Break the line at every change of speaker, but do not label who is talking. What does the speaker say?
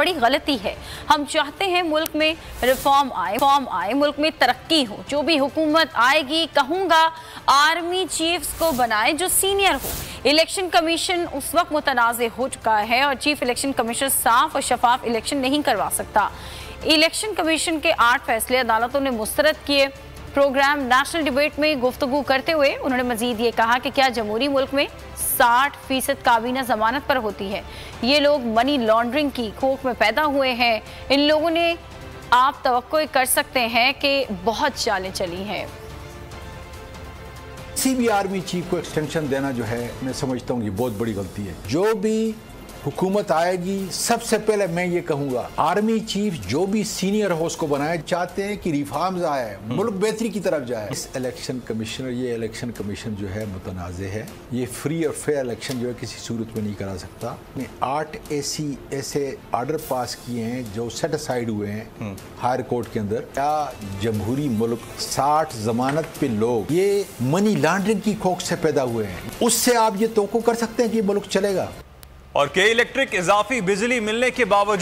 बड़ी गलती है। हम चाहते हैं मुल्क में रिफॉर्म आए, मुल्क में तरक्की हो। जो भी हुकूमत आएगी कहूँगा आर्मी चीफ्स को बनाए जो सीनियर हो। इलेक्शन कमीशन उस वक्त मुतनाज़ हो चुका है और चीफ इलेक्शन कमिश्नर साफ और शफाफ इलेक्शन नहीं करवा सकता। इलेक्शन कमीशन के 8 फैसले अदालतों ने मुस्तरद किए। प्रोग्राम नेशनल डिबेट में गुफ्तगू करते हुए उन्होंने मजीद ये कहा कि क्या जमहूरी मुल्क में 60% काबीना जमानत पर होती है? ये लोग मनी लॉन्ड्रिंग की खोख में पैदा हुए हैं। इन लोगों ने आप तवक्को कर सकते हैं कि बहुत चालें चली हैं।
किसी भी आर्मी चीफ को एक्सटेंशन देना जो है, मैं समझता हूँ ये बहुत बड़ी गलती है। जो भी हुकूमत आएगी सबसे पहले मैं ये कहूँगा आर्मी चीफ जो भी सीनियर हो उसको बनाए। चाहते हैं कि रिफॉर्म्स आए, मुल्क बेहतरी की तरफ जाए। इस इलेक्शन कमीशनर ये इलेक्शन कमीशन जो है मुतनाज़ है। ये फ्री और फेयर इलेक्शन जो है किसी सूरत में नहीं करा सकता। 8 ऐसे आर्डर पास किए हैं जो सेट असाइड हुए हैं हायर कोर्ट के अंदर। क्या जमहूरी मुल्क 60 जमानत पे लोग ये मनी लॉन्ड्रिंग की खोख से पैदा हुए हैं, उससे आप ये तवक्को कर सकते हैं कि ये मुल्क चलेगा?
और के इलेक्ट्रिक इजाफी बिजली मिलने के बावजूद